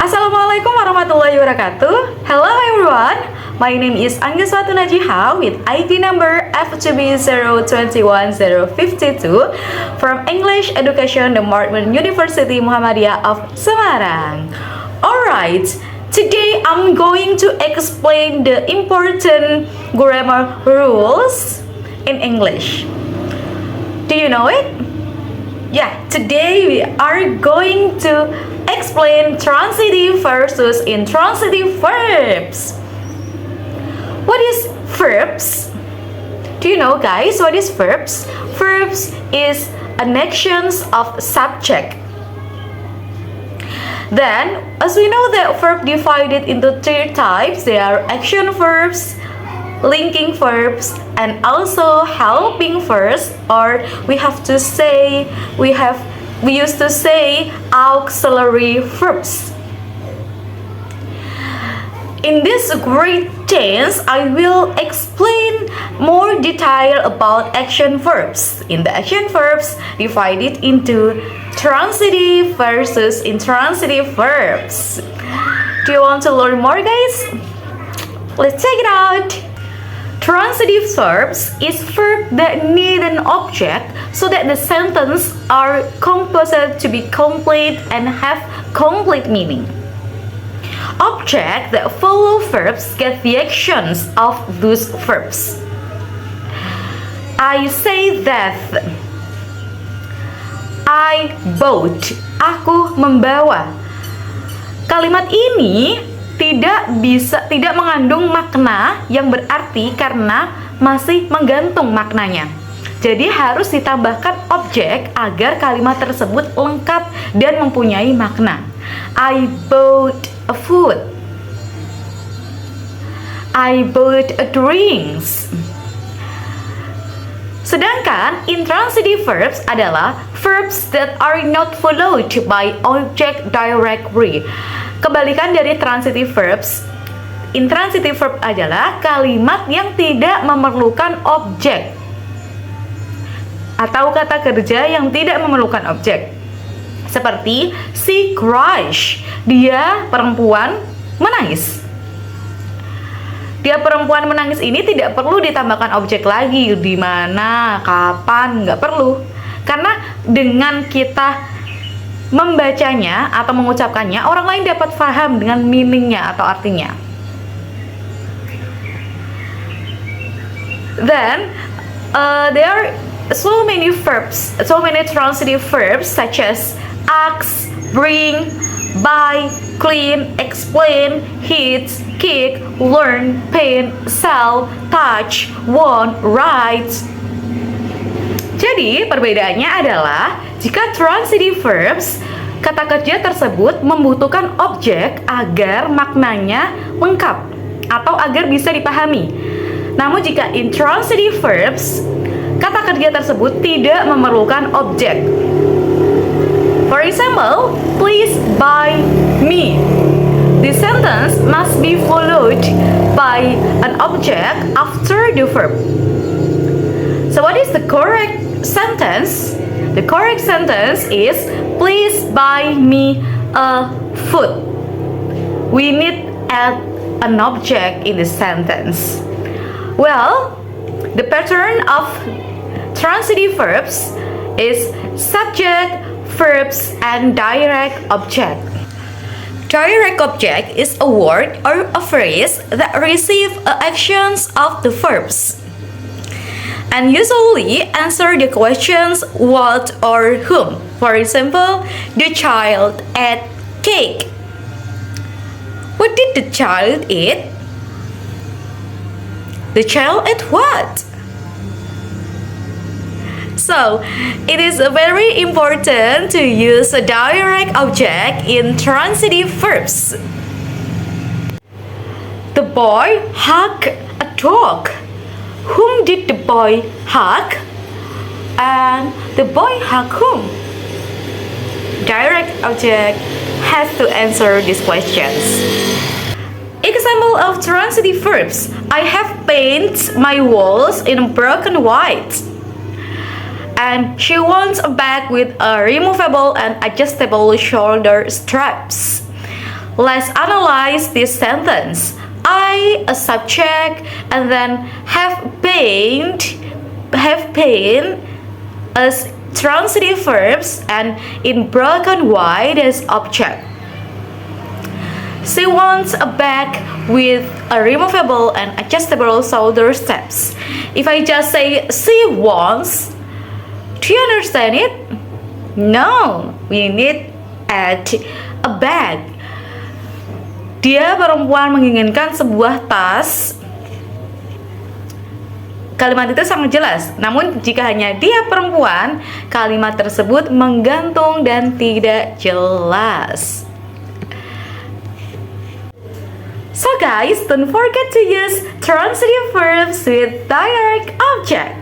Assalamualaikum warahmatullahi wabarakatuh. Hello everyone, my name is Anggiswati Najiha with ID number F2B021052 from English Education Department University Muhammadiyah of Semarang. Alright, today I'm going to explain the important grammar rules in English. Do you know it? Yeah, today we are going to explain transitive versus intransitive verbs. What is verbs? Do you know, guys, what is verbs? Verbs is an actions of subject. Then, as we know that verb divided into three types, they are action verbs, linking verbs, and also helping verbs, or we used to say auxiliary verbs. In this great chance, I will explain more detail about action verbs. In the action verbs divided into transitive versus intransitive verbs. Do you want to learn more, guys? Let's check it out. Transitive verbs is verb that need an object so that the sentence are composed to be complete and have complete meaning. Objects that follow verbs get the actions of those verbs. I say that. I bought. Aku membawa. Kalimat ini tidak mengandung makna yang berarti karena masih menggantung maknanya. Jadi harus ditambahkan objek agar kalimat tersebut lengkap dan mempunyai makna. I bought a food. I bought a drinks. Sedangkan intransitive verbs adalah verbs that are not followed by object directly. Kebalikan dari transitive verbs, intransitive verb adalah kalimat yang tidak memerlukan objek atau kata kerja yang tidak memerlukan objek. Seperti she cries, dia perempuan menangis. Dia perempuan menangis ini tidak perlu ditambahkan objek lagi, di mana, kapan, nggak perlu. Karena dengan kita membacanya atau mengucapkannya, orang lain dapat paham dengan meaningnya atau artinya. Then there are so many verbs, so many transitive verbs such as ask, bring, buy, clean, explain, hit, kick, learn, paint, sell, touch, want, write. Jadi perbedaannya adalah jika transitive verbs, kata kerja tersebut membutuhkan objek agar maknanya lengkap atau agar bisa dipahami. Namun jika intransitive verbs, kata kerja tersebut tidak memerlukan objek. For example, please buy me. The sentence must be followed by an object after the verb. So what is the correct sentence? The correct sentence is please buy me a food. We need add an object in the sentence. Well, the pattern of transitive verbs is subject, verbs, and direct object. Direct object is a word or a phrase that receive actions of the verbs and usually answer the questions what or whom. For example, the child ate cake. What did the child eat? The child ate what? So, it is very important to use a direct object in transitive verbs. The boy hugged a dog. Whom did the boy hug? And the boy hug whom? Direct object has to answer these questions. Example of transitive verbs. I have painted my walls in broken white. And she wants a bag with a removable and adjustable shoulder straps. Let's analyze this sentence. I, a subject, and then have paint as transitive verbs, and in black and white as object. She wants a bag with a removable and adjustable shoulder straps. If I just say she wants, do you understand it? No, we need add a bag. Dia perempuan menginginkan sebuah tas. Kalimat itu sangat jelas. Namun jika hanya dia perempuan, kalimat tersebut menggantung dan tidak jelas. So guys, don't forget to use transitive verbs with direct object.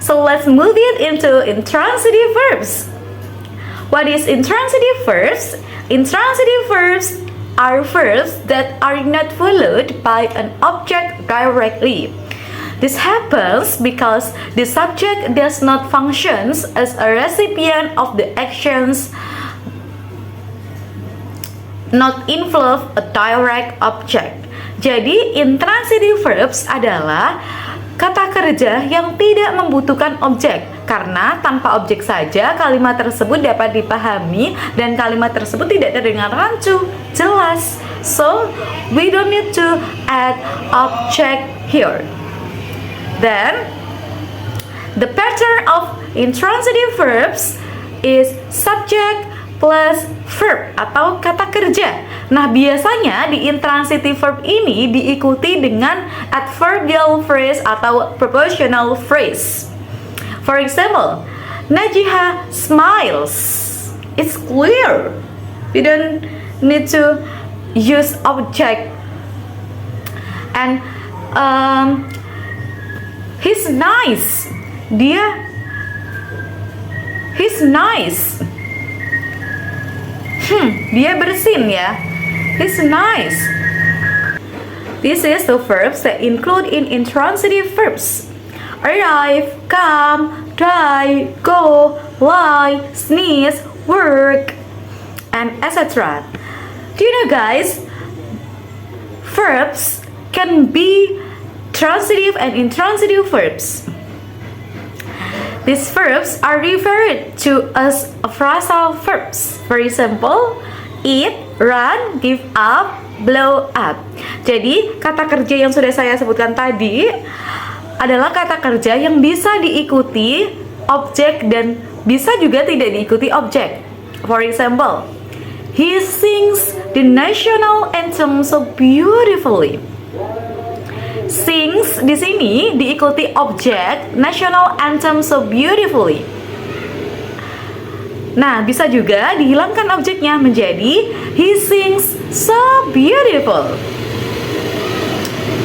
So let's move it into intransitive verbs. What is intransitive verbs? Intransitive verbs are verbs that are not followed by an object directly. This happens because the subject does not function as a recipient of the actions, not involve a direct object. Jadi, intransitive verbs adalah kata kerja yang tidak membutuhkan objek, karena tanpa objek saja kalimat tersebut dapat dipahami dan kalimat tersebut tidak terdengar rancu, jelas. So, we don't need to add object here. Then, the pattern of intransitive verbs is subject plus verb atau kata kerja. Nah, biasanya di intransitive verb ini diikuti dengan adverbial phrase atau prepositional phrase. For example, Najihah smiles. It's clear. We don't need to use object. And he's nice. He's nice. Dia bersin ya. He's nice. This is the verbs that include in intransitive verbs. Arrive, come, die, go, lie, sneeze, work, and etc. Do you know guys, verbs can be transitive and intransitive verbs. These verbs are referred to as phrasal verbs. For example, eat, run, give up, blow up. Jadi, kata kerja yang sudah saya sebutkan tadi adalah kata kerja yang bisa diikuti objek dan bisa juga tidak diikuti objek. For example, he sings the national anthem so beautifully. Sings di sini diikuti objek national anthem so beautifully. Nah, bisa juga dihilangkan objeknya menjadi he sings so beautiful.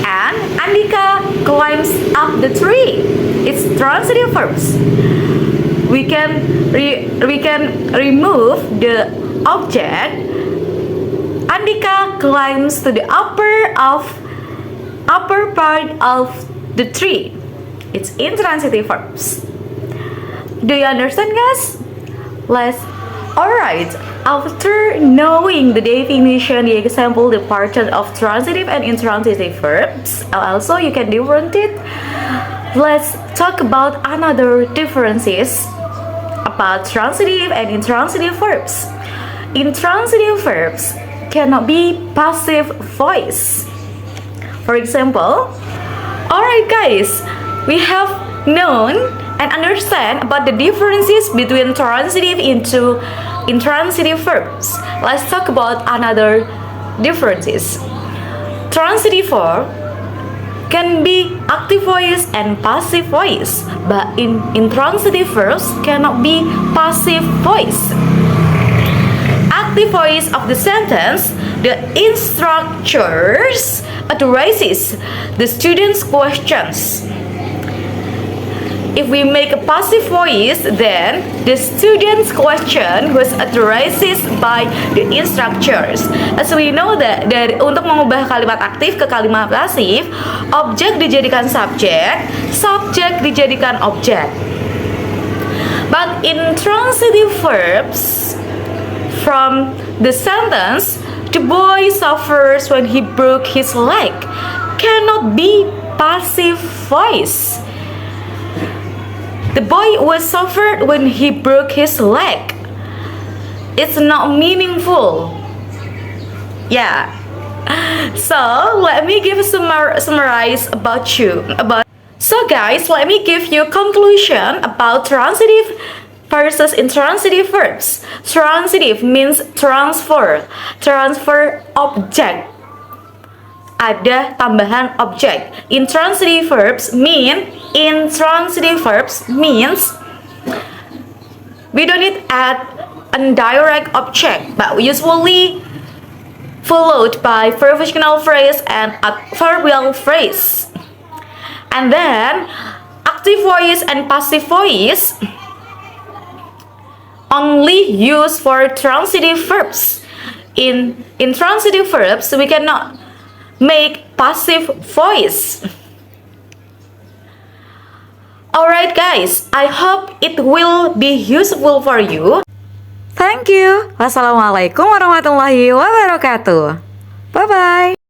And Andika climbs up the tree. It's transitive verbs. We can remove the object. Andika climbs to the upper part of the tree. It's intransitive verbs. Do you understand, guys? Alright, after knowing the definition, the example, the pattern of transitive and intransitive verbs, also you can differentiate. Let's talk about another differences about transitive and intransitive verbs. Intransitive verbs cannot be passive voice. For example, alright guys, we have known and understand about the differences between transitive into intransitive verbs. Let's talk about another differences. Transitive verb can be active voice and passive voice, but in intransitive verbs cannot be passive voice. Active voice of the sentence, the instructors addresses the students' questions. If we make a passive voice, then the student's question was addressed by the instructors. As we know that untuk mengubah kalimat aktif ke kalimat pasif, objek dijadikan subjek, subjek dijadikan objek. But in transitive verbs, from the sentence, The boy suffers when he broke his leg cannot be passive voice. The boy was suffered when he broke his leg. It's not meaningful. Yeah. So let me give a summarize about you. So guys, let me give you a conclusion about transitive versus intransitive verbs. Transitive means transfer object. Ada tambahan objek. Intransitive verbs means we don't need add a direct object, but usually followed by prepositional phrase and adverbial phrase. And then active voice and passive voice only used for transitive verbs. In intransitive verbs, we cannot make passive voice. Alright guys, I hope it will be useful for you. Thank you. Wassalamualaikum warahmatullahi wabarakatuh. Bye bye.